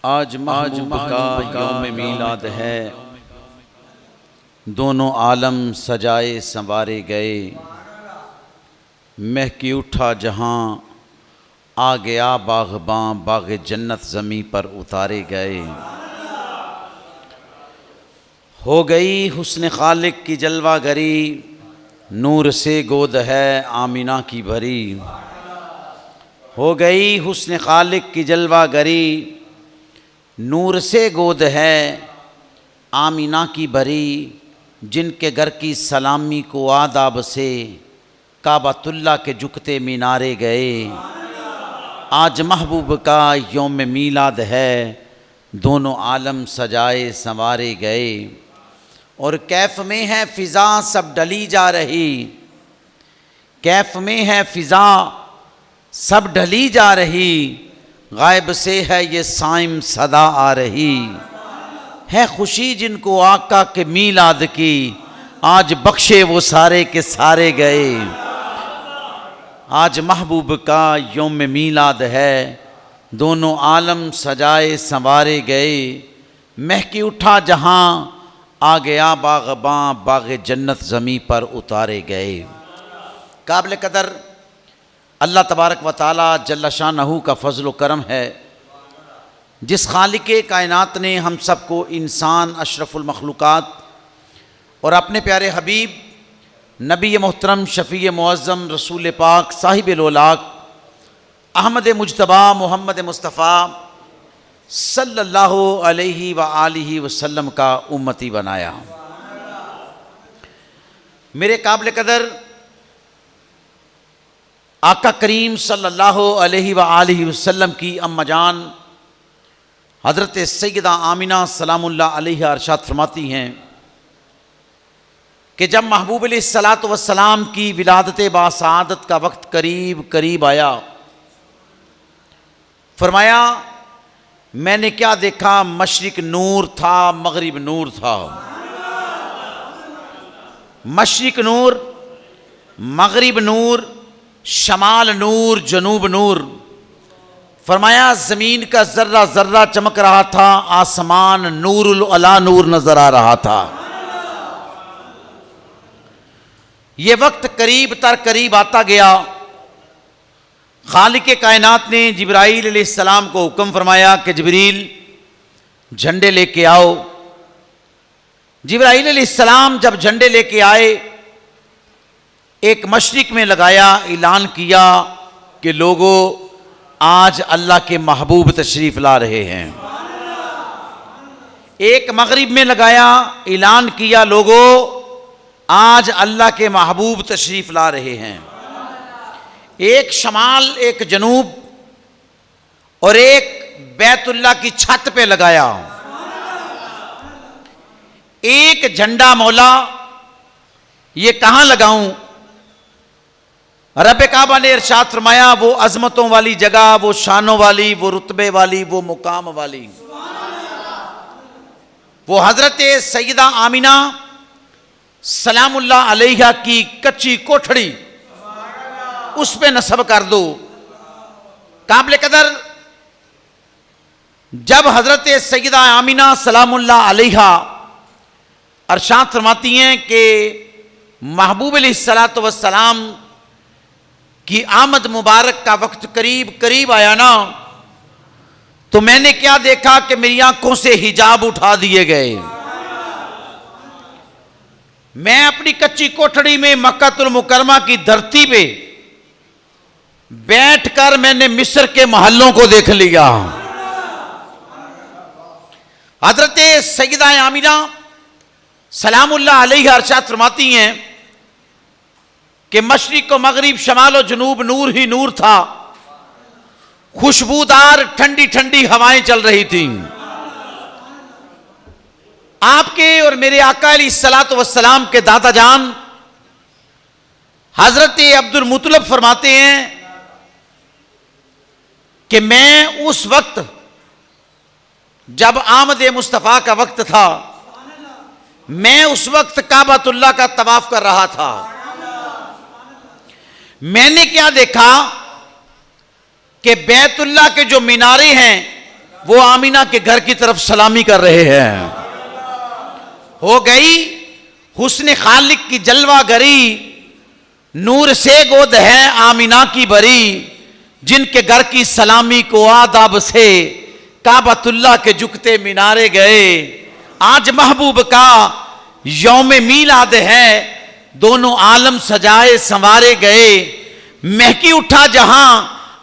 आज महबूब का यौम मीलाद है, दोनों आलम सजाए संवारे गए। महकी उठा जहाँ आ गया बाग़बां, बाग़ जन्नत ज़मीं पर उतारे गए। हो गई हुस्न खालिक की जलवागरी, नूर से गोद है आमिना की भरी। हो गई हुस्न खालिक की जलवागरी, नूर से गोद है आमिना की भरी। जिनके घर की सलामी को आदाब से काबतुल्लाह के झुकते मीनारे गए। आज महबूब का यौम मीलाद है, दोनों आलम सजाए संवारे गए। और कैफ में है फ़िज़ा सब ढली जा रही, कैफ में है फ़िज़ा सब ढली जा रही। गायब से है ये साइम सदा आ रही। है खुशी जिनको आका के मीलाद की, आज बख्शे वो सारे के सारे गए। आज महबूब का यौम मीलाद है, दोनों आलम सजाए संवारे गए। महकी उठा जहाँ आ गया बाग़बां, बाग़ जन्नत ज़मीं पर उतारे गए। काबिल कदर अल्लाह तबारक व तआला जल्ल शानहू का फ़ज़्ल व करम है, जिस खालिक़े कायनात ने हम सबको इंसान अशरफुल मखलूक़ात और अपने प्यारे हबीब नबी मोहतरम शफ़ी मुअज़्ज़म रसूल पाक साहिब लौलाक अहमद मुज्तबा मोहम्मद मुस्तफ़ा सल्लल्लाहु अलैहि व आलिहि वसल्लम का उम्मती बनाया। मेरे काबिल कदर आका करीम सल्लल्लाहु अलैहि व आलिहि वसल्लम की अम्मा जान हज़रत सैयदा आमिना सलामुल्लाह अलैहा इरशाद फरमाती हैं कि जब महबूब अलैहिस्सलातु वस्सलाम की विलादत बासआदत का वक्त करीब करीब आया, फरमाया मैंने क्या देखा, मशरिक नूर था, मगरिब नूर था। मशरिक नूर, मगरिब नूर, शमाल नूर, जनूब नूर। फरमाया ज़मीन का ज़र्रा ज़र्रा चमक रहा था, आसमान नूरुल अला नूर नज़र आ रहा था। ये वक्त करीब तर करीब आता गया। खालिक़े कायनात ने जिब्राईल अलैहिस्सलाम को हुक्म फरमाया कि जिब्रील झंडे लेके आओ। जिब्राईल अलैहिस्सलाम जब झंडे लेके आए, एक मशरिक में लगाया, ऐलान किया कि लोगों आज अल्लाह के महबूब तशरीफ़ ला रहे हैं। एक मगरिब में लगाया, ऐलान किया लोगों आज अल्लाह के महबूब तशरीफ़ ला रहे हैं। एक शमाल, एक जनूब और एक बैतुल्लाह की छत पे लगाया। एक झंडा मौला ये कहाँ लगाऊं? रब काबा ने इरशाद फरमाया वो अजमतों वाली जगह, वो शानों वाली, वो रुतबे वाली, वो मुकाम वाली, वो हजरत सैयदा आमिना सलामुल्लाह अलैहा की कच्ची कोठड़ी, उस पे नस्ब कर दो। काबिल कदर जब हजरत सैयदा आमिना सलामुल्लाह अलैहा इरशाद फरमाती हैं कि महबूब अलैहिस्सलातु वस्सलाम की आमद मुबारक का वक्त करीब करीब आया ना, तो मैंने क्या देखा कि मेरी आंखों से हिजाब उठा दिए गए। मैं अपनी कच्ची कोठड़ी में मक्कातुल मुकर्रमा की धरती पे बैठकर मैंने मिस्र के महलों को देख लिया। हजरत सैयदा आमिना सलामुल्लाह अलैहा इरशाद फरमाती हैं कि मशरिक व मगरिब, शमाल व जनूब नूर ही नूर था। खुशबूदार ठंडी ठंडी हवाएं चल रही थीं। आपके और मेरे आका अलैहिस्सलातु वस्सलाम के दादा जान हजरत अब्दुल मुत्तलिब फरमाते हैं कि मैं उस वक्त जब आमद मुस्तफ़ा का वक्त था, मैं उस वक्त काबतुल्लाह का तवाफ कर रहा था। मैंने क्या देखा कि बैतुल्लाह के जो मीनारे हैं वो आमीना के घर की तरफ सलामी कर रहे हैं। हो गई हुस्न खालिक की जलवा गरी, नूर से गोद है आमीना की बरी, जिनके घर की सलामी को आदाब से काबतुल्लाह के झुकते मीनारे गए। आज महबूब का यौम मीलाद है, दोनों आलम सजाए संवारे गए। महकी उठा जहां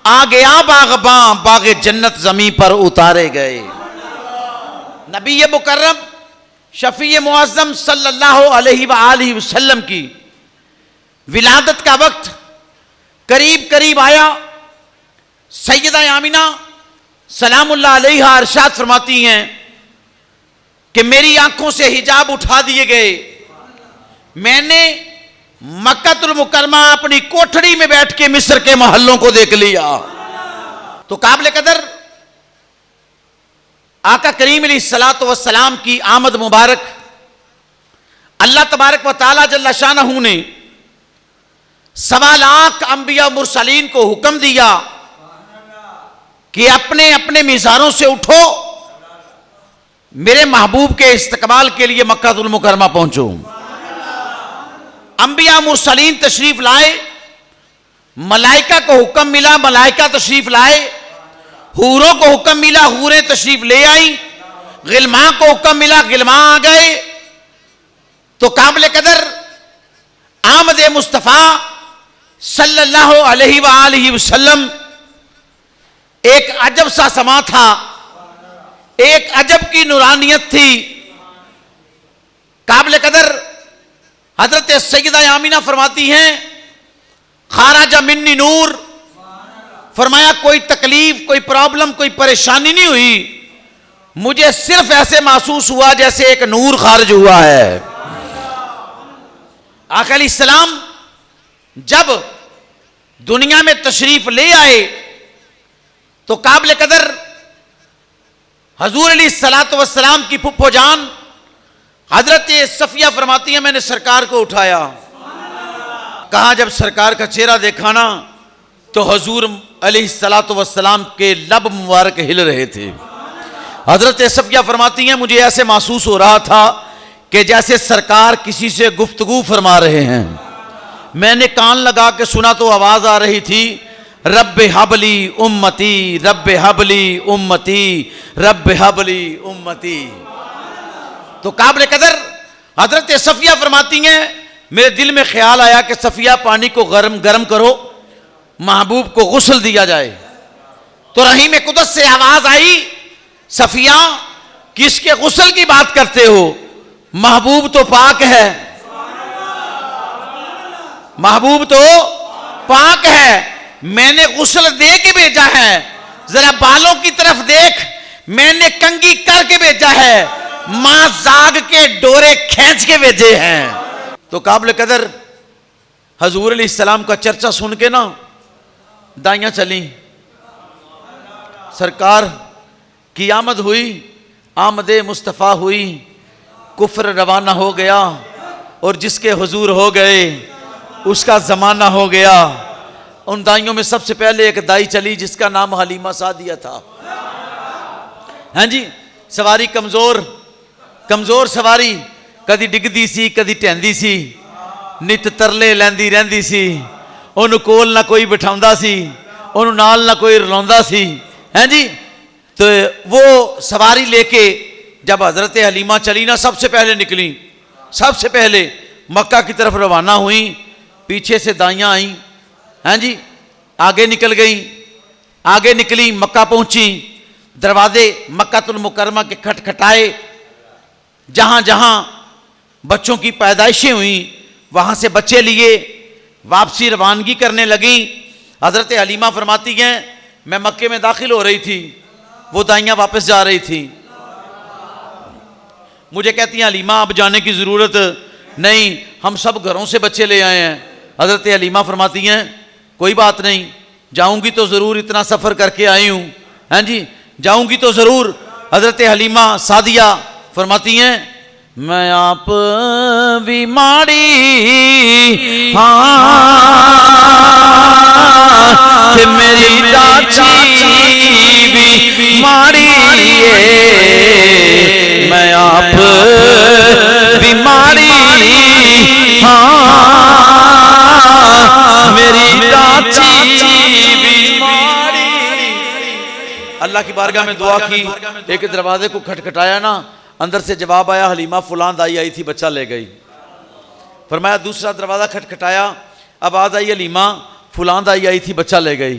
आ गया बागबां, बागे जन्नत जमीन पर उतारे गए। नबी मुकर्रम शफी मुअज़्ज़म सल्लल्लाहु अलैहि वसल्लम की विलादत का वक्त करीब करीब आया। सैयदा आमिना सलामुल्लाह अलैहा इरशाद फरमाती हैं कि मेरी आंखों से हिजाब उठा दिए गए। मैंने मक्कातुल मुकर्रमा अपनी कोठड़ी में बैठ के मिस्र के मोहल्लों को देख लिया। तो काबिल कदर आका करीम अलैहिस्सलातु वस्सलाम की आमद मुबारक, अल्लाह तबारक व तआला जल्ल शानहू ने 1.25 लाख अंबिया मुरसलीन को हुक्म दिया कि अपने अपने मिज़ारों से उठो, मेरे महबूब के इस्तकबाल के लिए मक्कातुल मुकर्रमा पहुंचो। अंबिया मुरसलीन तशरीफ लाए, मलाइका को हुक्म मिला, मलाइका तशरीफ लाए, हूरों को हुक्म मिला, हूरें तशरीफ ले आई, गिलमा को हुक्म मिला, गिलमा आ गए। तो काबिल कदर आमद मुस्तफ़ा सल्लल्लाहु अलैहि वसल्लम एक अजब सा समा था, एक अजब की नूरानियत थी। काबिल कदर हजरत सैयदा आमिना फरमाती हैं, खाराजा मिन्नी नूर, फरमाया कोई तकलीफ, कोई प्रॉब्लम, कोई परेशानी नहीं हुई, मुझे सिर्फ ऐसे महसूस हुआ जैसे एक नूर खारिज हुआ है। आका अलैहिस्सलाम जब दुनिया में तशरीफ ले आए तो काबिल कदर हजूर अलैहिस्सलातु वस्सलाम की फुप्पो जान हजरत सफिया फरमाती है, मैंने सरकार को उठाया, कहा जब सरकार का चेहरा देखा ना तो हजूर अलैहिस्सलातु वस्सलाम के लब मुबारक हिल रहे थे। हजरत सफिया फरमाती हैं, मुझे ऐसे महसूस हो रहा था कि जैसे सरकार किसी से गुफ्तगू फरमा रहे हैं। मैंने कान लगा के सुना तो आवाज आ रही थी, रब्बे हबली उम्मती, रब्बे हबली उम्मती, रब्बे हबली उम्मती। तो काबिल कदर हजरत सफिया फरमाती हैं, मेरे दिल में ख्याल आया कि सफिया पानी को गरम गरम करो, महबूब को गुस्ल दिया जाए। तो रहीम कुदस से आवाज आई, सफिया किसके गुस्ल की बात करते हो, महबूब तो पाक है, महबूब तो पाक है, मैंने गुस्ल दे के भेजा है, जरा बालों की तरफ देख, मैंने कंघी करके भेजा है, मां जाग के डोरे खींच के भेजे हैं। तो काबिल कदर हजूर अलैहिस्सलाम का चर्चा सुन के ना दाइयां चली, सरकार की आमद हुई, आमद मुस्तफ़ा हुई, कुफ्र रवाना हो गया और जिसके हुजूर हो गए उसका ज़माना हो गया। उन दाइयों में सबसे पहले एक दाई चली जिसका नाम हलीमा सादिया था। हाँ जी, सवारी कमज़ोर कमज़ोर सवारी, कदी डिगदी सी कदी ढहंदी सी, नित तरले लैंदी रहंदी सी, उन्होंने कोल ना कोई बिठाउंदा सी, उन्होंने नाल ना कोई रुलाउंदा सी। हैं जी, तो वो सवारी लेके जब हजरत हलीमा चली ना, सबसे पहले निकली, सबसे पहले मक्का की तरफ रवाना हुई, पीछे से दाइयाँ आई, हैं जी, आगे निकल गई, आगे निकली, मक्का पहुंची, दरवाजे मक्कातुल मुकर्रमा के खटखटाए, जहां जहां बच्चों की पैदाइशें हुई वहां से बच्चे लिए, वापसी रवानगी करने लगी। हजरत हलीमा फरमाती हैं, मैं मक्के में दाखिल हो रही थी, वो दाइयाँ वापस जा रही थी, मुझे कहती हैं हलीमा अब जाने की ज़रूरत नहीं, हम सब घरों से बच्चे ले आए हैं। हजरत हलीमा फरमाती हैं, कोई बात नहीं, जाऊंगी तो ज़रूर, इतना सफ़र करके आई हूँ, हैं जी, जाऊंगी तो ज़रूर। हजरत हलीमा सादिया फरमाती हैं, मैं आप भी माड़ी हाँ ते मेरी चाची भी माड़ी मैं आप भी माड़ी हाँ मेरी चाची भी माड़ी। अल्लाह की बारगाह में दुआ की, एक दरवाजे को खटखटाया ना, अंदर से जवाब आया हलीमा फुलां दाई आई थी बच्चा ले गई। फरमाया दूसरा दरवाज़ा खटखटाया, आवाज़ आई हलीमा फुलां दाई आई थी बच्चा ले गई।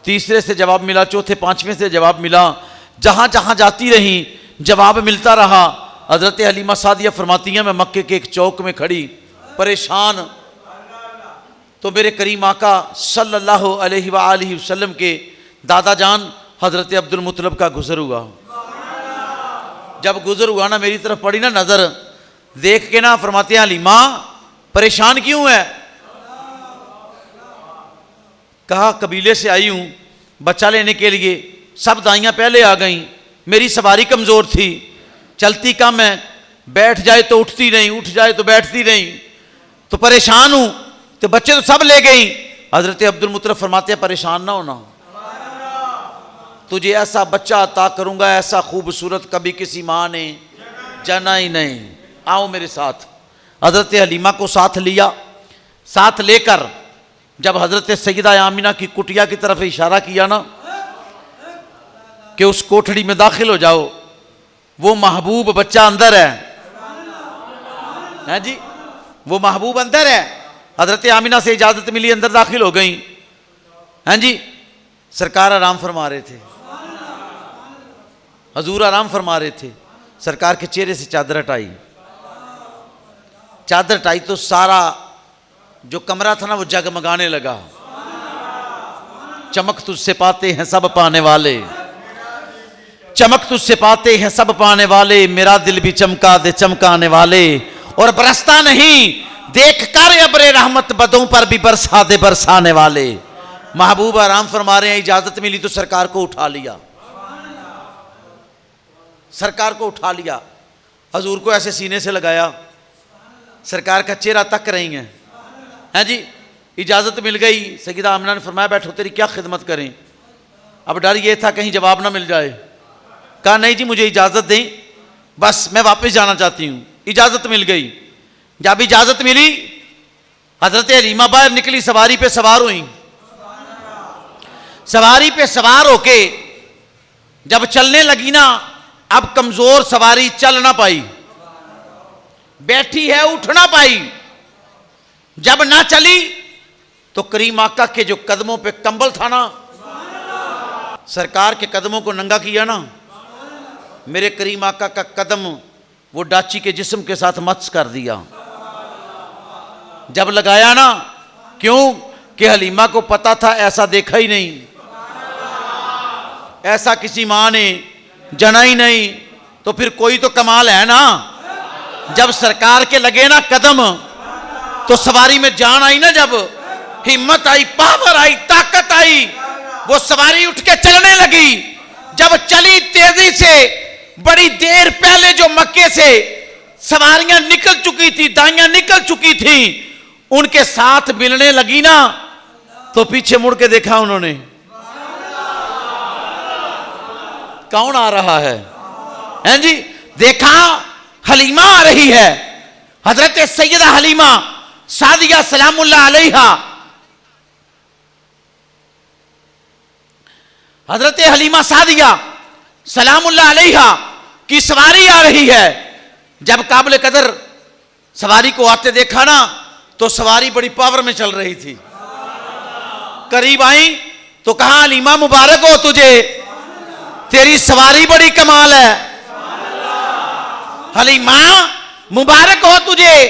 तीसरे से जवाब मिला, चौथे पांचवें से जवाब मिला, जहां जहां जाती रही जवाब मिलता रहा। हजरत हलीमा सादिया फरमाती हैं मैं मक्के के एक चौक में खड़ी परेशान, तो मेरे करीम आका सल्लल्लाहु अलैहि वसल्लम के दादा जान हजरत अब्दुल मुत्तलब का गुजर हुआ। जब गुजर हुआ ना, मेरी तरफ पड़ी ना नजर, देख के ना फरमाते हैं हलीमा परेशान क्यों है? कहा कबीले से आई हूं बच्चा लेने के लिए, सब दाइयां पहले आ गईं, मेरी सवारी कमजोर थी, चलती कम है, बैठ जाए तो उठती नहीं, उठ जाए तो बैठती नहीं, तो परेशान हूं, तो बच्चे तो सब ले गई। हजरत अब्दुल मुत्तलब फरमाते हैं परेशान ना होना, तुझे ऐसा बच्चा अता करूंगा ऐसा खूबसूरत कभी किसी माँ ने जाना ही नहीं, आओ मेरे साथ। हजरत हलीमा को साथ लिया, साथ लेकर जब हजरत सैयदा आमिना की कुटिया की तरफ इशारा किया ना कि उस कोठड़ी में दाखिल हो जाओ, वो महबूब बच्चा अंदर है जी, वो महबूब अंदर है। हजरत आमिना से इजाजत मिली, अंदर दाखिल हो गई हैं जी। सरकार आराम फरमा रहे थे, हजूर आराम फरमा रहे थे। सरकार के चेहरे से चादर हटाई, चादर हटाई तो सारा जो कमरा था ना वो जगमगाने लगा। चमक तुझसे पाते हैं सब पाने वाले, चमक तुझसे पाते हैं सब पाने वाले, मेरा दिल भी चमका दे चमकाने वाले, और बरसता नहीं देख कर अब्रे रहमत बदों पर भी बरसा दे बरसाने वाले। महबूब आराम फरमा रहे हैं, इजाजत मिली तो सरकार को उठा लिया, सरकार को उठा लिया, हजूर को ऐसे सीने से लगाया, सरकार का चेहरा तक रही हैं जी। इजाज़त मिल गई, सैयदा आमिना ने फरमाया बैठो तेरी क्या खिदमत करें। अब डर ये था कहीं जवाब ना मिल जाए। कहा नहीं जी मुझे इजाज़त दें, बस मैं वापस जाना चाहती हूँ। इजाज़त मिल गई। जब इजाज़त मिली हजरत हलीमा बाहर निकली, सवारी पे सवार हुई, सवारी पे सवार होके जब चलने लगी ना, अब कमजोर सवारी चल ना पाई, बैठी है उठ ना पाई। जब ना चली तो करीम आका के जो कदमों पे कंबल था ना, सरकार के कदमों को नंगा किया ना, मेरे करीम आका का कदम वो डाची के जिस्म के साथ मत्स कर दिया। जब लगाया ना, क्यों कि हलीमा को पता था ऐसा देखा ही नहीं, ऐसा किसी मां ने जना ही नहीं, तो फिर कोई तो कमाल है ना। जब सरकार के लगे ना कदम तो सवारी में जान आई ना, जब हिम्मत आई, पावर आई, ताकत आई, वो सवारी उठ के चलने लगी। जब चली तेजी से, बड़ी देर पहले जो मक्के से सवारियां निकल चुकी थी, दाइयां निकल चुकी थी, उनके साथ मिलने लगी ना, तो पीछे मुड़ के देखा उन्होंने, कौन आ रहा है हैं जी। देखा हलीमा आ रही है, हजरत सैयदा हलीमा सादिया सलामुल्लाह अलैहा, हजरत हलीमा सादिया सलामुल्लाह अलैहा की सवारी आ रही है। जब काबिल कदर सवारी को आते देखा ना, तो सवारी बड़ी पावर में चल रही थी। करीब आई तो कहा हलीमा मुबारक हो तुझे, तेरी सवारी बड़ी कमाल है। हलीमा मुबारक हो तुझे,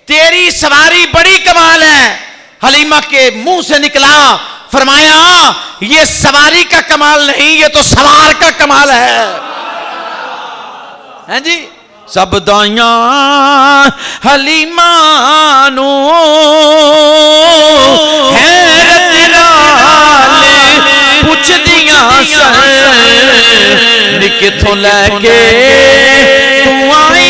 तेरी सवारी बड़ी कमाल है। हलीमा के मुंह से निकला, फरमाया ये सवारी का कमाल नहीं, ये तो सवार का कमाल है जी। सब दाइयां हलीमा नू हैरत नाल पुछदियां सन, किथों लैके तू आई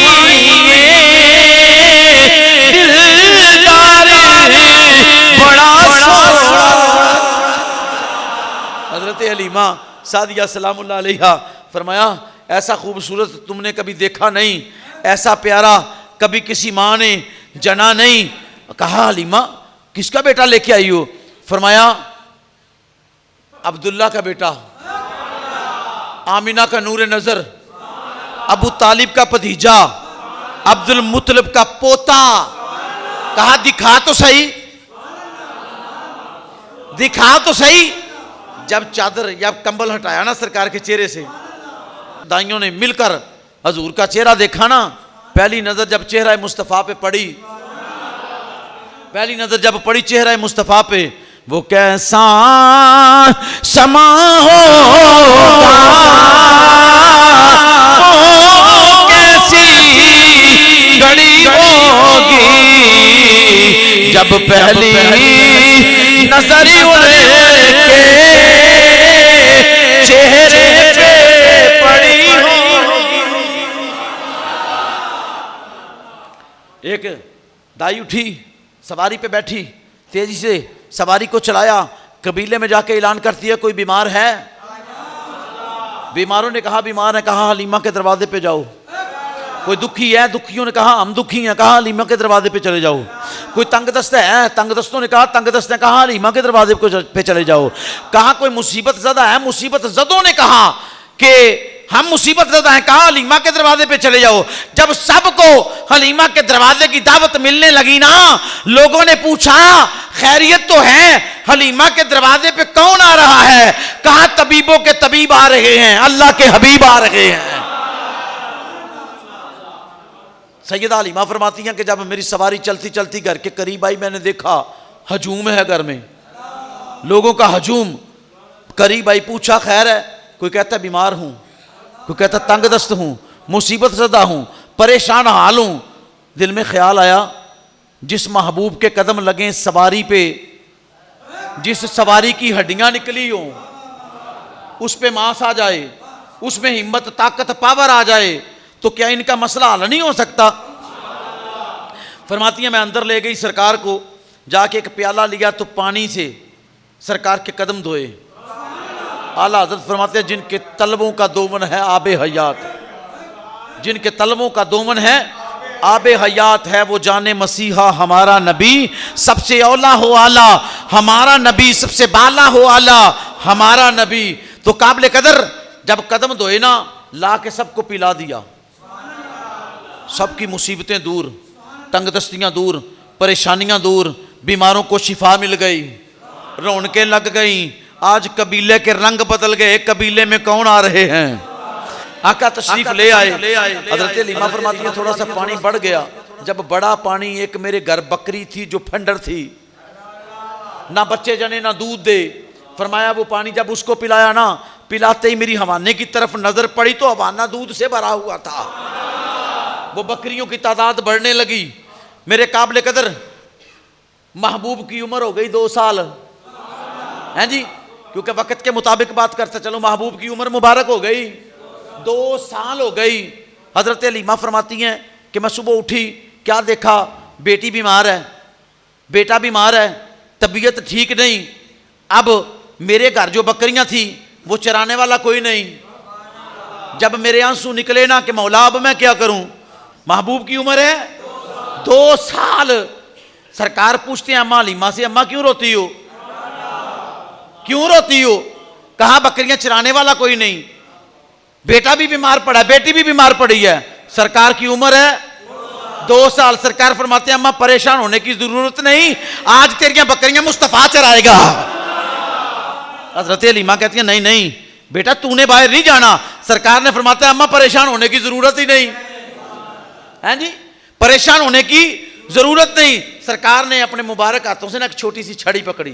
हलीमा सादिया सलामुल्लाह अलैहा, फरमाया ऐसा खूबसूरत तुमने कभी देखा नहीं, ऐसा प्यारा कभी किसी माँ ने जना नहीं। कहा हलीमा किसका बेटा लेके आई हो? फरमाया अब्दुल्ला का बेटा, आमिना का नूर नजर, अबू तालिब का भतीजा, अब्दुल मुत्तलिब का पोता। कहा दिखा तो सही, दिखा तो सही। जब चादर या कंबल हटाया ना सरकार के चेहरे से, दाइयों ने मिलकर हजूर का चेहरा देखा ना, पहली नजर जब चेहरा मुस्तफ़ा पे पड़ी, पहली नजर जब पड़ी चेहरा मुस्तफ़ा पे, वो कैसा समा होगा, कैसी घड़ी होगी, जब पहली नजर उनके चेहरे पे पड़ी होगी। एक दाई उठी, सवारी पे बैठी, तेजी से सवारी को चलाया, कबीले में जाके ऐलान करती है कोई बीमार है? बीमारों ने कहा बीमार है, कहा हलीमा के दरवाजे पे जाओ। कोई दुखी है, दुखियों ने कहा हम दुखी हैं, कहा हलीमा के दरवाजे पे चले जाओ। कोई तंगदस्त है, तंगदस्तों ने कहा तंगदस्त है, कहा हलीमा के दरवाजे पे चले जाओ। कहा कोई मुसीबत ज़दा है, मुसीबत ज़दों ने कहा कि हम मुसीबत ज़दा हैं, कहा हलीमा के दरवाजे पे चले जाओ। जब सबको हलीमा के दरवाजे की दावत मिलने लगी ना, लोगों ने पूछा खैरियत तो है, हलीमा के दरवाजे पे कौन आ रहा है? कहा तबीबों के तबीब आ रहे हैं, अल्लाह के हबीब आ रहे हैं। सैयदा हलीमा फरमाती हैं कि जब मेरी सवारी चलती चलती घर के करीब आई, मैंने देखा हजूम है घर में, लोगों का हजूम। करीब आई, पूछा खैर है? कोई कहता बीमार हूं, कोई कहता तंगदस्त हूं, मुसीबत ज़दा हूं, परेशान हाल हूं। दिल में ख्याल आया जिस महबूब के कदम लगे सवारी पे, जिस सवारी की हड्डियां निकली हो, उस पे मांस आ जाए, उसमें हिम्मत ताकत पावर आ जाए, तो क्या इनका मसला हल नहीं हो सकता? फरमाती है मैं अंदर ले गई सरकार को, जाके एक प्याला लिया तो पानी से सरकार के कदम धोए। आला हज़रत फरमाते हैं जिनके तलवों का दोमन है आबे हयात, जिनके तलवों का दोमन है आबे हयात है, वो जाने मसीहा हमारा नबी सबसे औला हो आला, हमारा नबी सबसे बाला हो आला, हमारा नबी। तो काबिल कदर जब कदम धोए ना, ला के सबको पिला दिया, सबकी मुसीबतें दूर, तंगदस्तियां दूर, परेशानियां दूर, बीमारों को शिफा मिल गई, रौनकें लग गई। आज कबीले के रंग बदल गए, कबीले में कौन आ रहे हैं? आका तशरीफ ले आए। हज़रत हलीमा फरमाती है थोड़ा सा पानी बढ़ गया। जब बड़ा पानी, एक मेरे घर बकरी थी जो फंडर थी, ना बच्चे जने ना दूध दे। फरमाया वो पानी जब उसको पिलाया ना, पिलाते ही मेरी हवाने की तरफ नजर पड़ी तो हवाना दूध से भरा हुआ था। वो बकरियों की तादाद बढ़ने लगी। मेरे काबिल कदर महबूब की उम्र हो गई 2 साल, हैं जी, क्योंकि वक्त के मुताबिक बात करते चलो, महबूब की उम्र मुबारक हो गई, 2 साल हो गई। हजरत हलीमा फरमाती हैं कि मैं सुबह उठी, क्या देखा? बेटी बीमार है, बेटा बीमार है, तबीयत ठीक नहीं। अब मेरे घर जो बकरियां थी वो चराने वाला कोई नहीं। जब मेरे आंसू निकले ना कि मौला अब मैं क्या करूं? महबूब की उम्र है 2 साल। सरकार पूछते हैं अम्मा हलीमा से, अम्मा क्यों रोती हो, क्यों रोती हो? कहा बकरियां चराने वाला कोई नहीं, बेटा भी बीमार पड़ा है, बेटी भी बीमार पड़ी है, सरकार की उम्र है 2 साल। सरकार फरमाते हैं अम्मा परेशान होने की जरूरत नहीं, आज तेरियां बकरियां मुस्तफा चराएगा। हजरत हलीमा कहती है नहीं नहीं बेटा तूने बाहर नहीं जाना। सरकार ने फरमाता है अम्मा परेशान होने की जरूरत ही नहीं है जी, परेशान होने की जरूरत नहीं। सरकार ने अपने मुबारक हाथों से ना एक छोटी सी छड़ी पकड़ी,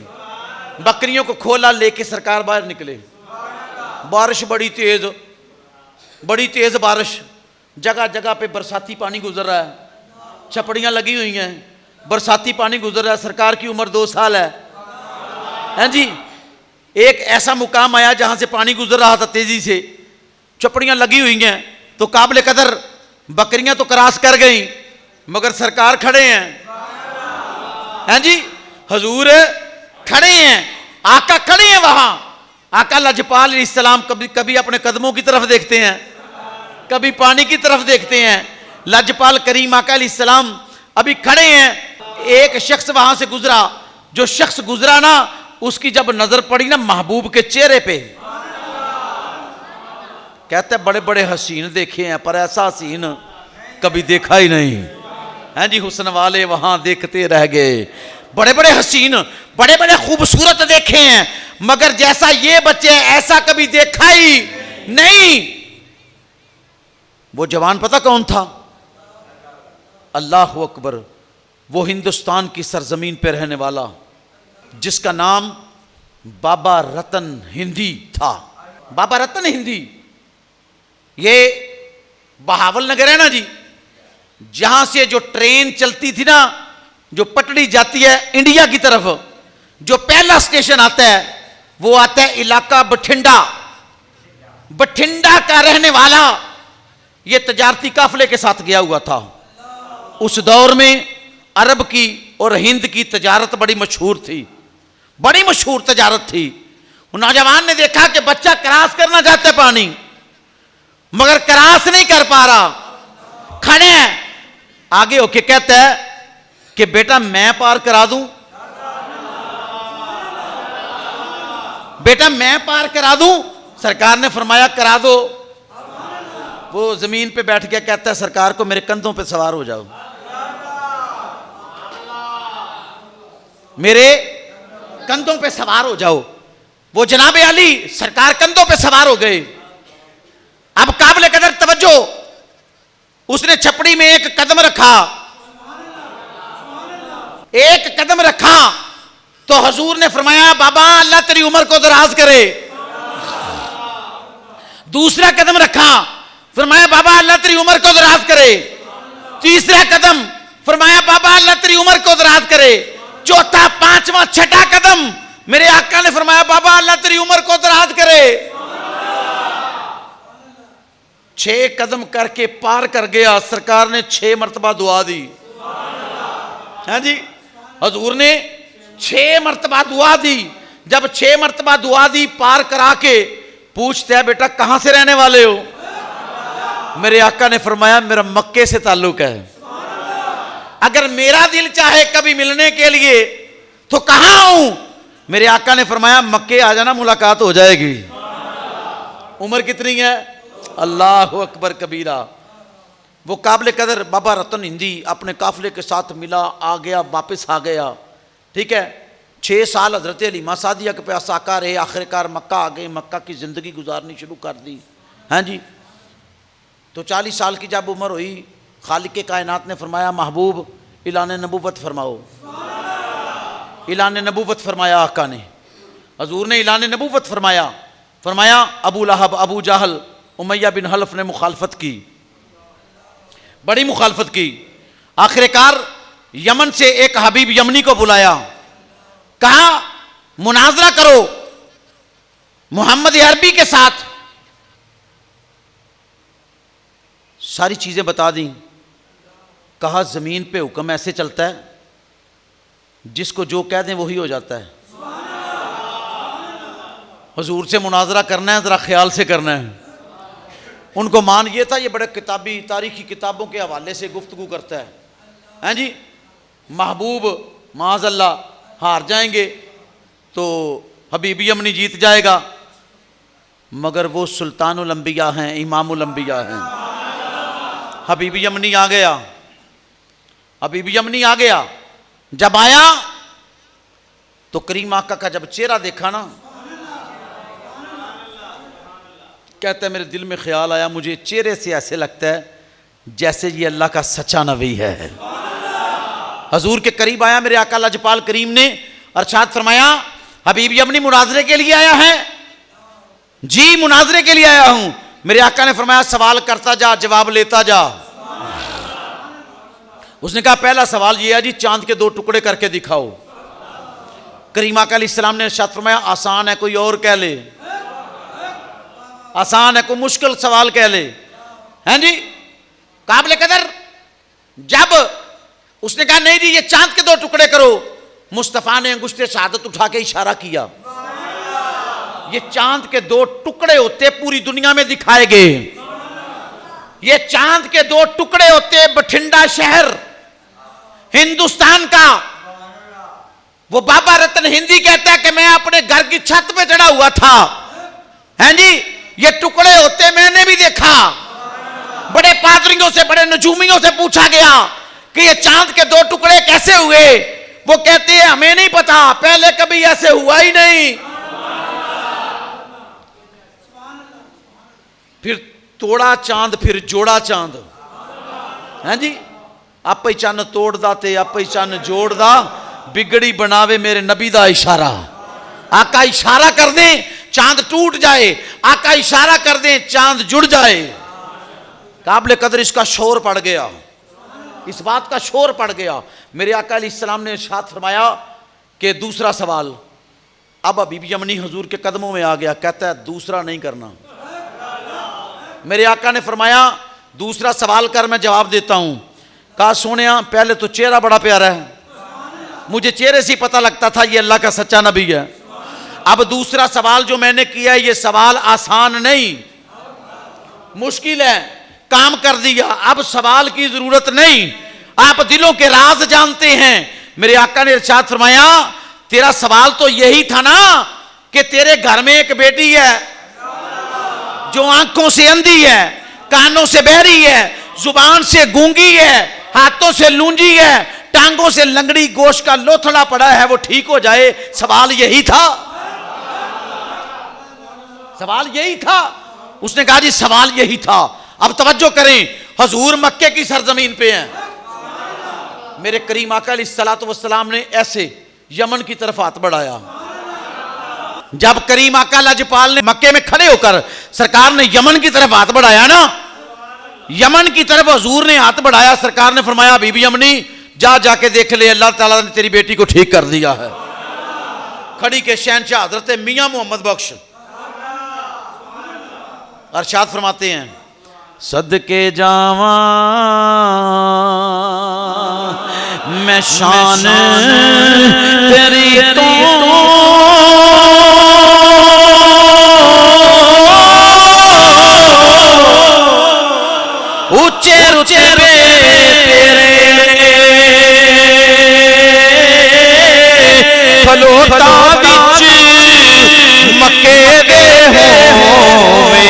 बकरियों को खोला, लेके सरकार बाहर निकले। बारिश बड़ी तेज बारिश, जगह जगह पे बरसाती पानी गुजर रहा है, छपड़ियां लगी हुई हैं, बरसाती पानी गुजर रहा है। सरकार की उम्र 2 साल है जी। एक ऐसा मुकाम आया जहां से पानी गुजर रहा था तेजी से, छपड़ियां लगी हुई हैं, तो काबिल कदर बकरियां तो क्रॉस कर गई, मगर सरकार खड़े हैं जी, हजूर खड़े हैं, आका खड़े हैं वहां। आका लजपाल अलैहिस्सलाम कभी कभी अपने कदमों की तरफ देखते हैं, कभी पानी की तरफ देखते हैं। लजपाल करीम आका अलैहिस्सलाम अभी खड़े हैं, एक शख्स वहां से गुजरा, जो शख्स गुजरा ना, उसकी जब नजर पड़ी ना महबूब के चेहरे पे, कहते हैं बड़े बड़े हसीन देखे हैं पर ऐसा हसीन कभी देखा ही नहीं है जी। हुस्न वाले वहां देखते रह गए, बड़े बड़े हसीन बड़े बड़े खूबसूरत देखे हैं, मगर जैसा ये बच्चे ऐसा कभी देखा ही नहीं। वो जवान पता कौन था? अल्लाह अकबर, वो हिंदुस्तान की सरजमीन पे रहने वाला जिसका नाम बाबा रतन हिंदी था। बाबा रतन हिंदी, ये बहावल नगर है ना जी, जहां से जो ट्रेन चलती थी ना, जो पटड़ी जाती है इंडिया की तरफ, जो पहला स्टेशन आता है वो आता है इलाका बठिंडा। बठिंडा का रहने वाला ये तजारती काफले के साथ गया हुआ था। उस दौर में अरब की और हिंद की तजारत बड़ी मशहूर थी, बड़ी मशहूर तजारत थी। नौजवान ने देखा कि बच्चा क्रॉस करना चाहता है पानी, मगर क्रॉस नहीं कर पा रहा, खड़े हैं। आगे होके कहता है कि बेटा मैं पार करा दूं, बेटा मैं पार करा दूं। सरकार ने फरमाया करा दो। वो जमीन पे बैठ गया, कहता है सरकार को मेरे कंधों पे सवार हो जाओ, मेरे कंधों पे सवार हो जाओ। वो जनाबे अली सरकार कंधों पे सवार हो गए। अब काबिल कदर तवज्जो, उसने छपड़ी में एक कदम रखा, एक कदम रखा तो हजूर ने फरमाया बाबा अल्लाह तेरी उम्र को दराज करे। दूसरा कदम रखा, फरमाया बाबा अल्लाह तेरी उम्र को दराज करे। तीसरा कदम, फरमाया बाबा अल्लाह तेरी उम्र को दराज करे। चौथा, पांचवा, छठा कदम, मेरे आका ने फरमाया बाबा अल्लाह तेरी उम्र को दराज करे। 6 कदम करके पार कर गया। सरकार ने 6 मरतबा दुआ दी। हाँ जी, हजूर ने 6 मरतबा दुआ दी। जब 6 मरतबा दुआ दी, पार करा के पूछते हैं बेटा कहां से रहने वाले हो? मेरे आका ने फरमाया मेरा मक्के से ताल्लुक है, अगर मेरा दिल चाहे कभी मिलने के लिए तो कहां आऊं? मेरे आका ने फरमाया मक्के आ जाना, मुलाकात हो जाएगी। उम्र कितनी है? अल्लाह अकबर कबीरा। वो काबिल कदर बाबा रतन हिंदी अपने काफिले के साथ मिला, आ गया, वापस आ गया। ठीक है, 6 साल हजरत हलीमा सादिया के पास आका रहे, आखिरकार मक्का आ गए, मक्का की ज़िंदगी गुजारनी शुरू कर दी। हाँ जी, तो 40 साल की जब उम्र हुई, खालिक के कायनात ने फरमाया महबूब इलान नबूवत फरमाओ। इलान नबूवत फरमाया आका ने, हजूर ने इलान नबूवत फरमाया। फरमाया अबू लहब, अबू जहल, उमैया बिन हल्फ ने मुखालफत की, बड़ी मुखालफत की। आखिरकार यमन से एक हबीब यमनी को बुलाया, कहा मुनाजरा करो मोहम्मद अरबी के साथ। सारी चीजें बता दी। कहा जमीन पे हुक्म ऐसे चलता है जिसको जो कह दें वही हो जाता है। हुजूर से मुनाजरा करना है, जरा ख्याल से करना है। उनको मान ये था ये बड़े किताबी तारीखी किताबों के हवाले से गुफ्तगू करता है। हैं जी, महबूब माज़अल्लाह हार जाएंगे तो हबीब यमनी जीत जाएगा, मगर वो सुल्तानुल अंबिया हैं, इमामुल अंबिया हैं। हबीब यमनी आ गया, हबीब यमनी आ गया। जब आया तो करीम आका का जब चेहरा देखा ना, कहता है मेरे दिल में ख्याल आया, मुझे चेहरे से ऐसे लगता है जैसे ये अल्लाह का सच्चा नबी है। हजूर के करीब आया मेरे आका लजपाल करीम ने, अरशाद फरमाया हबीब यमनी मुनाजरे के लिए आया है? जी मुनाजरे के लिए आया हूं। मेरे आका ने फरमाया सवाल करता जा, जवाब लेता जा। उसने कहा पहला सवाल यह है जी, चांद के 2 टुकड़े करके दिखाओ। करीम आका अलैहिस्सलाम ने इरशाद फरमाया आसान है, कोई और कह ले। आसान है, कोई मुश्किल सवाल कह ले। हैं जी, काबिल कदर जब उसने कहा नहीं जी ये चांद के 2 टुकड़े करो, मुस्तफ़ा ने अंगुश्ते शहादत उठा के इशारा किया। ये चांद के दो टुकड़े होते पूरी दुनिया में दिखाए गए। ये चांद के दो टुकड़े होते बठिंडा शहर हिंदुस्तान का। वो बाबा रतन हिंदी कहता है कि मैं अपने घर की छत पे चढ़ा हुआ था, हैं जी, ये टुकड़े होते मैंने भी देखा। बड़े पादरियों से, बड़े नजूमियों से पूछा गया कि ये चांद के दो टुकड़े कैसे हुए। वो कहते हैं हमें नहीं पता, पहले कभी ऐसे हुआ ही नहीं। फिर तोड़ा चांद, फिर जोड़ा चांद, हैं जी। आप ही चन्न तोड़दा ते आप ही चन्न जोड़दा, बिगड़ी बनावे मेरे नबी दा इशारा। आका इशारा कर दे चांद टूट जाए, आका इशारा कर दे चांद जुड़ जाए। काबिल कदर इसका शोर पड़ गया, इस बात का शोर पड़ गया। मेरे आका अलैहिस्सलाम ने इरशाद फरमाया कि दूसरा सवाल। अब हबीब यमनी हुजूर के कदमों में आ गया, कहता है दूसरा नहीं करना। मेरे आका ने फरमाया दूसरा सवाल कर, मैं जवाब देता हूं। कहा सोनिया पहले तो चेहरा बड़ा प्यारा है, मुझे चेहरे से ही पता लगता था ये अल्लाह का सच्चा नबी है। अब दूसरा सवाल जो मैंने किया है, ये सवाल आसान नहीं, मुश्किल है, काम कर दिया। अब सवाल की जरूरत नहीं, आप दिलों के राज जानते हैं। मेरे आका ने इरशाद फरमाया तेरा सवाल तो यही था ना कि तेरे घर में एक बेटी है जो आंखों से अंधी है, कानों से बहरी है, जुबान से गूंगी है, हाथों से लूंजी है, टांगों से लंगड़ी, गोश्त का लोथड़ा पड़ा है, वो ठीक हो जाए। सवाल यही था, सवाल यही था। उसने कहा जी सवाल यही था। अब तवज्जो करें, हुजूर मक्के की सरजमीन पे हैं। मेरे करीम आका अलैहिस्सलातु वस्सलाम ने ऐसे यमन की तरफ हाथ बढ़ाया। जब करीम आका लाजपाल ने मक्के में खड़े होकर सरकार ने यमन की तरफ हाथ बढ़ाया ना, यमन की तरफ हुजूर ने हाथ बढ़ाया, सरकार ने फरमाया बीबी यमनी जा जाके देख ले, अल्लाह ताला ने तेरी बेटी को ठीक कर दिया है। खड़ी के शहंशाह हजरत मियां मोहम्मद बख्श अरशाद फरमाते हैं सदके जावा मैं शान तेरी तो ऊंचे ऊंचे तेरे खलोता बिच मक्के दे होवे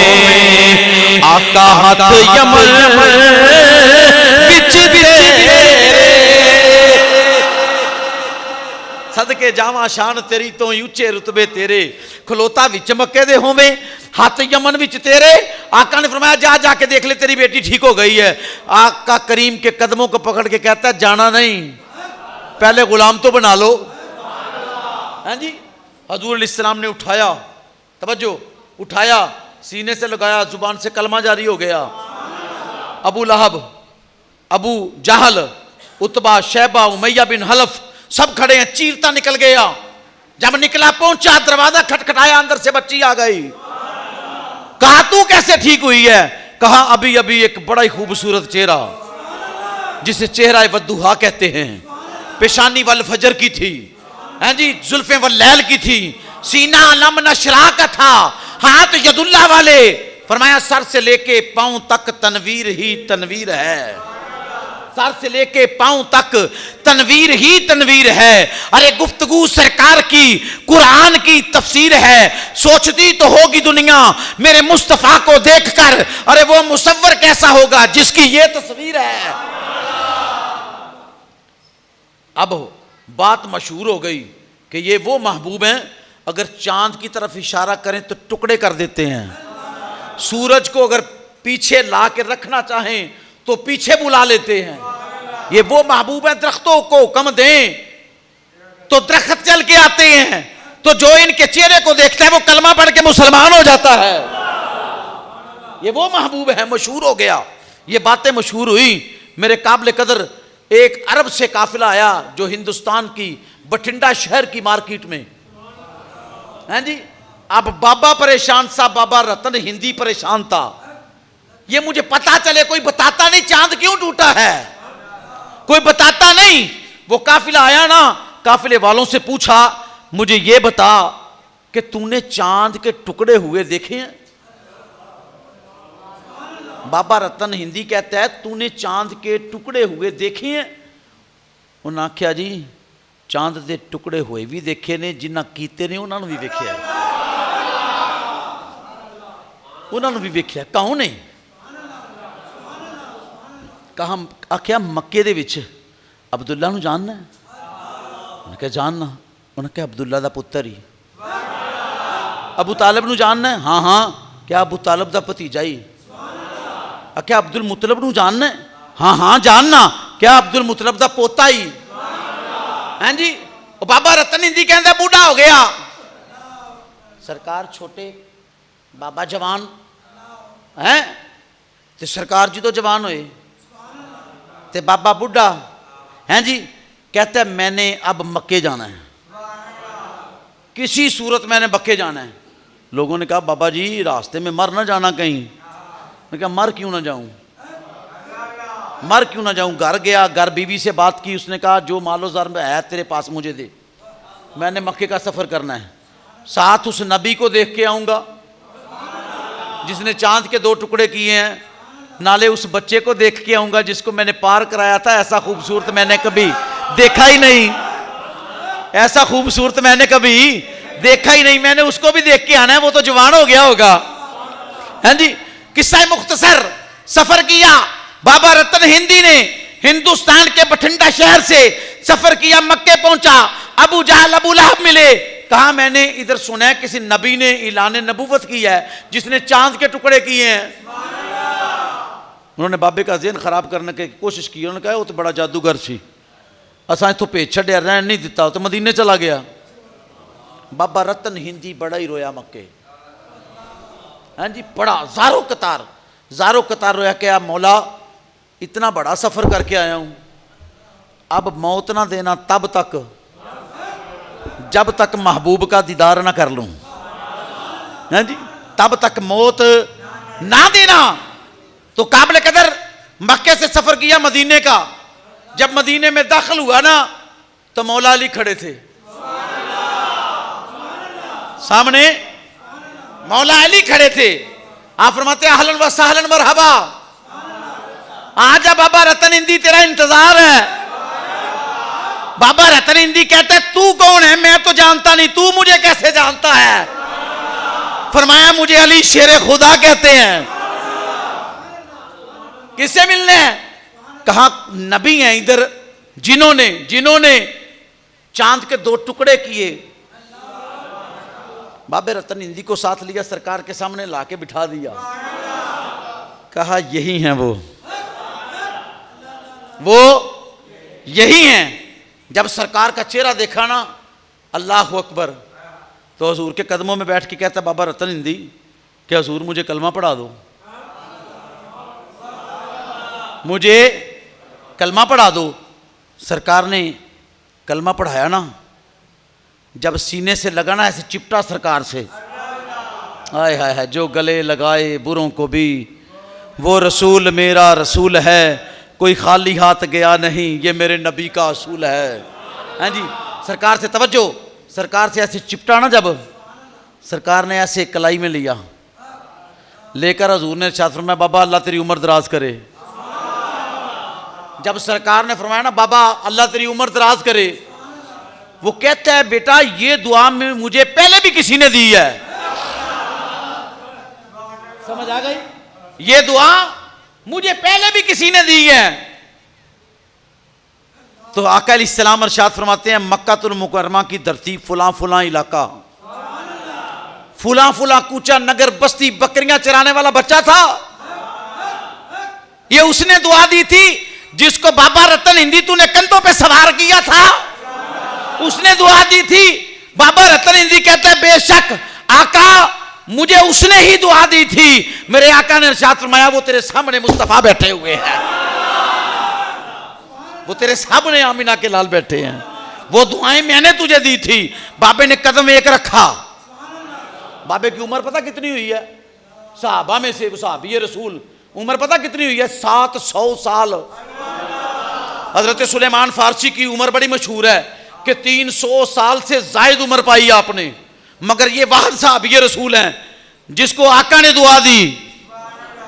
आका हाथ यमन बिच तेरे सदके जावा शान तेरी तो ऊंचे रुतबे तेरे खलोता विच मक्के दे होवे हाथ यमन विच तेरे। आका ने फरमाया जा जाके देख ले तेरी बेटी ठीक हो गई है। आका करीम के कदमों को पकड़ के कहता है जाना नहीं, पहले गुलाम तो बना लो। हाँ जी, हजूर अलैहिस्सलाम ने उठाया, तवज्जो, उठाया, सीने से लगाया, जुबान से कलमा जारी हो गया। अबू लहब, अबू जहल, उतबा, शैबा, उमैया बिन हलफ सब खड़े हैं। चीरता निकल गया। जब निकला पहुंचा, दरवाजा खटखटाया, अंदर से बच्ची आ गई। कहा तू कैसे ठीक हुई है? कहा अभी अभी एक बड़ा ही खूबसूरत चेहरा जिसे चेहरा वद्दुहा कहते हैं, पेशानी वल फजर की थी, हैं जी, जुल्फे वल लैल की थी, सीना लम नशरा का था, हाथ यदुल्ला वाले। फरमाया सर से लेके पांव तक तनवीर ही तनवीर है, सर से लेके पांव तक तनवीर ही तनवीर है। अरे गुफ्तगू सरकार की कुरान की तफसीर है। सोचती तो होगी दुनिया मेरे मुस्तफा को देखकर, अरे वो मुसव्वर कैसा होगा जिसकी ये तस्वीर है। अब बात मशहूर हो गई कि ये वो महबूब हैं अगर चांद की तरफ इशारा करें तो टुकड़े कर देते हैं। सूरज को अगर पीछे ला के रखना चाहें तो पीछे बुला लेते हैं। ये वो महबूब है, दरख्तों को हुक्म दें तो दरख्त चल के आते हैं, तो जो इनके चेहरे को देखता है वो कलमा पढ़ के मुसलमान हो जाता है। ये वो महबूब है, मशहूर हो गया। ये बातें मशहूर हुई। मेरे काबिल कदर एक अरब से काफिला आया जो हिंदुस्तान की बठिंडा शहर की मार्केट में, हैं जी। अब बाबा परेशान था, बाबा रतन हिंदी परेशान था। ये मुझे पता चले, कोई बताता नहीं चांद क्यों टूटा है, कोई बताता नहीं। वो काफिला आया ना, काफिले वालों से पूछा मुझे ये बता कि तूने चांद के टुकड़े हुए देखे हैं? बाबा रतन हिंदी कहता है तूने चांद के टुकड़े हुए देखे हैं? उन्हें आख्या जी चांद के टुकड़े हुए भी देखे ने, जिन्ना कीते ने उन्होंने भी वेख्या, उन्होंने भी वेख्या। कौन ने कहा? आख्या मक्के दे विच अब्दुल्ला नूं जानना है? उन्हें कहा जानना। उन्हें कहा अब्दुल्ला दा पुत्तर ही। अबू तालिब नूं जानना है? हाँ हाँ। क्या अबू तालिब दा भतीजा ही? क्या अब्दुल मुतलब नूं जानना है? हाँ हाँ जानना। क्या अब्दुल मुतलब दा पोता ही? हाँ जी। बाबा रतन हिंदी कहता बूढ़ा हो गया, सरकार छोटे, बाबा जवान हैं, तो सरकार जी तो जवान होए, ते बाबा बूढ़ा हैं जी। कहता है मैंने अब मक्के जाना है, किसी सूरत मैंने मक्के जाना है। लोगों ने कहा बाबा जी रास्ते में मर ना जाना कहीं। मैंने कहा मर क्यों ना जाऊं, मर क्यों ना जाऊं। घर गया, घर बीवी से बात की, उसने कहा जो मालो ज़र में है तेरे पास मुझे दे, मैंने मक्के का सफ़र करना है, साथ उस नबी को देख के आऊँगा जिसने चांद के 2 टुकड़े किए हैं, नाले उस बच्चे को देख के आऊँगा जिसको मैंने पार कराया था। ऐसा खूबसूरत मैंने कभी देखा ही नहीं, ऐसा खूबसूरत मैंने कभी देखा ही नहीं, मैंने उसको भी देख के आना है, वो तो जवान हो गया होगा। हाँ जी। किस्सा मुख्तसर सफ़र किया बाबा रतन हिंदी ने, हिंदुस्तान के बठिंडा शहर से सफर किया, मक्के पहुंचा, अबू जहल अबू लहब मिले। कहा मैंने इधर सुना है किसी नबी ने ऐलान नबूवत किया है जिसने चांद के टुकड़े किए हैं। उन्होंने बाबे का ज़हन खराब करने की कोशिश की। उन्होंने कहा वो तो बड़ा जादूगर सी, असा इतों भेज छड्या, रहन नहीं दिता, तो मदीने चला गया। बाबा रतन हिंदी बड़ा ही रोया मक्के। हाँ जी, बड़ा ज़ारो कतार रोया। क्या मौला इतना बड़ा सफ़र करके आया हूँ, अब मौत ना देना तब तक जब तक महबूब का दीदार ना कर लूँ। हाँ जी, तब तक मौत ना देना। तो काबिल कदर मक्के से सफ़र किया मदीने का। जब मदीने में दाखिल हुआ ना तो मौला अली खड़े थे सामने, मौला अली खड़े थे। आप फरमाते अहलन व सहलन मरहबा, आजा बाबा रतन हिंदी तेरा इंतजार है। बाबा रतन हिंदी कहते तू कौन है? मैं तो जानता नहीं, तू मुझे कैसे जानता है? फरमाया मुझे अली शेर खुदा कहते हैं। किससे मिलने हैं? कहा नबी हैं इधर जिन्होंने चांद के 2 टुकड़े किए। बाबे रतन हिंदी को साथ लिया, सरकार के सामने लाके बिठा दिया। कहा यही हैं वो यही हैं। जब सरकार का चेहरा देखा ना, अल्लाह अकबर, तो हजूर के कदमों में बैठ के कहता बाबा रतन हिंदी कि हजूर मुझे कलमा पढ़ा दो, मुझे कलमा पढ़ा दो। सरकार ने कलमा पढ़ाया ना, जब सीने से लगा ना ऐसे चिपटा सरकार से, आय हाय हाय, जो गले लगाए बुरों को भी, वो रसूल मेरा रसूल है, कोई खाली हाथ गया नहीं, ये मेरे नबी का असूल है। हाँ जी, सरकार से तवज्जो, सरकार से ऐसे चिपटा ना, जब सरकार ने ऐसे कलाई में लिया, लेकर हजूर ने इरशाद फरमाया बाबा अल्लाह तेरी उम्र दराज करे। जब सरकार ने फरमाया ना बाबा अल्लाह तेरी उम्र दराज करे, वो कहता है बेटा ये दुआ में मुझे पहले भी किसी ने दी है। समझ आ गई? ये दुआ मुझे पहले भी किसी ने दी है। तो आका अलैहिस्सलाम इरशाद फरमाते हैं मक्कातुल मुकर्रमा की धरती फुला फुला इलाका, फुला फुला कूचा नगर बस्ती, बकरियां चराने वाला बच्चा था। ये उसने दुआ दी थी जिसको बाबा रतन हिंदी तूने कंधों पे सवार किया था, उसने दुआ दी थी। बाबा रतन हिंदी कहते हैं बेशक आका मुझे उसने ही दुआ दी थी। मेरे आका ने इरशाद फरमाया वो तेरे सामने मुस्तफा बैठे हुए हैं, वो तेरे सामने आमिना के लाल बैठे हैं, वो दुआएं मैंने तुझे दी थी। बाबे ने कदम एक रखा। बाबे की उम्र पता कितनी हुई है? सहाबा में से सहाबी रसूल उम्र पता कितनी हुई है? 700 साल। हजरत सुलेमान फारसी की उम्र बड़ी मशहूर है कि 300 साल से जायद उम्र पाई आपने। मगर ये वाहद साहब ये रसूल हैं जिसको आका ने दुआ दी,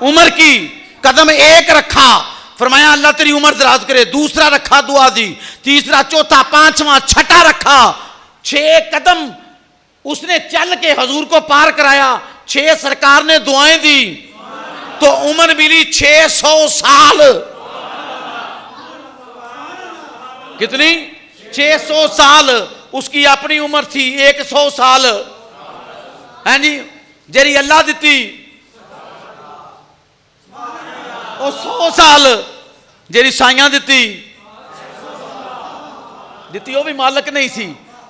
उम्र की, कदम एक रखा, फरमाया अल्लाह तेरी उम्र दराज करे, दूसरा रखा दुआ दी, तीसरा, चौथा, पांचवा, छठा रखा, 6 कदम उसने चल के हजूर को पार कराया, 6 सरकार ने दुआएं दी तो उम्र मिली 600 साल। कितनी? 600 साल। उसकी अपनी उम्र थी 100 साल। हैं जी, जेरी अल्लाह दिती वो 100 साल, जेरी साइयां दिती वो भी मालक नहीं सी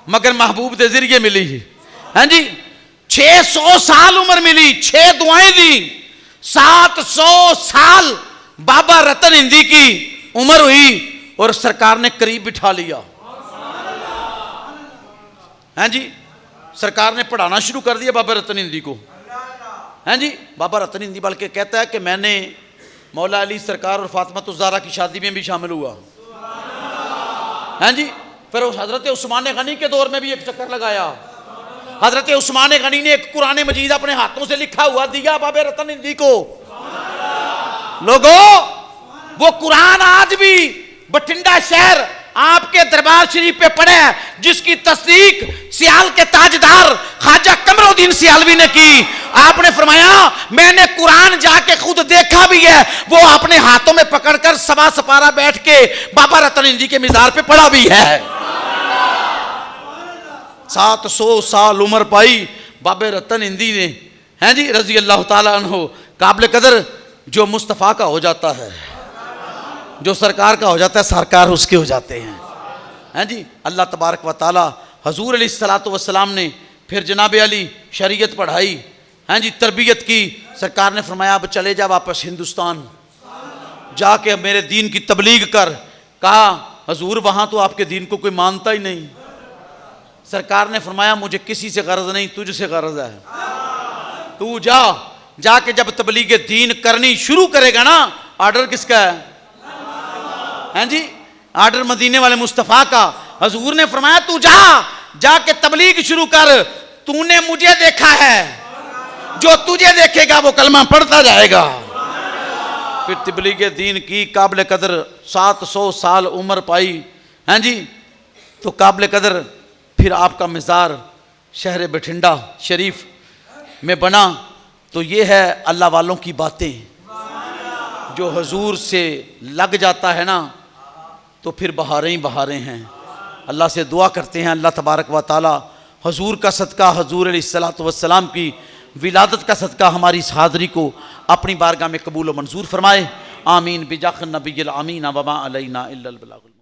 मगर महबूब के जरिए मिली। हैं जी, 600 साल उम्र मिली, 6 दुआएं दी, 700 साल बाबा रतन हिंदी की उम्र हुई और सरकार ने करीब बिठा लिया। हैं जी, सरकार ने पढ़ाना शुरू कर दिया बाबा रतन हिंदी को। हैं जी, बाबा रतन हिंदी बल्कि कहता है कि मैंने मौला अली सरकार और फातिमा ज़हरा की शादी में भी शामिल हुआ। हैं जी, फिर उस हजरत उस्मान गनी के दौर में भी एक चक्कर लगाया। हजरत उस्मान गनी ने एक कुरान मजीद अपने हाथों से लिखा हुआ दिया बाबा रतन हिंदी को। लोगों, वो कुरान आज भी बठिंडा शहर आपके दरबार शरीफ पे पड़े है, जिसकी तस्दीक सियाल के ताजदार ख्वाजा कमरुद्दीन सियालवी ने की। आपने फरमाया मैंने कुरान जाके खुद देखा भी है, वो अपने हाथों में पकड़कर सवा सपारा बैठ के बाबा रतन हिंदी के मिजार पे पड़ा भी है। 700 साल उम्र पाई बाबा रतन हिंदी ने। हैं जी, रजी अल्लाह ताला अन्हु। काबिल कदर जो मुस्तफ़ा का हो जाता है, जो सरकार का हो जाता है, सरकार उसके हो जाते हैं। हैं जी, अल्लाह तबारक व ताला हजूर अलैहिस्सलातु वस्सलाम ने फिर जनाब अली शरीयत पढ़ाई। हैं जी, तरबियत की। सरकार ने फरमाया अब चले जा वापस हिंदुस्तान, जाके मेरे दीन की तबलीग कर। कहा हजूर वहाँ तो आपके दीन को कोई मानता ही नहीं। सरकार ने फरमाया मुझे किसी से गर्ज नहीं, तुझसे गर्ज है। तू जा, जाके जब तबलीग दीन करनी शुरू करेगा ना, ऑर्डर किसका है? हैं जी, ऑर्डर मदीने वाले मुस्तफ़ा का। हजूर ने फरमाया तू जा, जाके तबलीग शुरू कर। तूने मुझे देखा है, जो तुझे देखेगा वो कलमा पढ़ता जाएगा। फिर तबलीग दीन की। काबिल कदर 700 साल उम्र पाई। हैं जी, तो काबिल कदर फिर आपका मिज़ार शहर बठिंडा शरीफ में बना। तो ये है अल्लाह वालों की बातें, जो हजूर से लग जाता है ना तो फिर बहारें ही बहारें हैं। अल्लाह से दुआ करते हैं अल्लाह तबारक व ताला हजूर का सदका, हजूर अलैहिस्सलातु वस्सलाम की विलादत का सदका हमारी इस हाज़री को अपनी बारगाह में कबूल व मंजूर फरमाए। आमीन बिजाह नबील आमीन वमा अलैना इल्लल बलाग।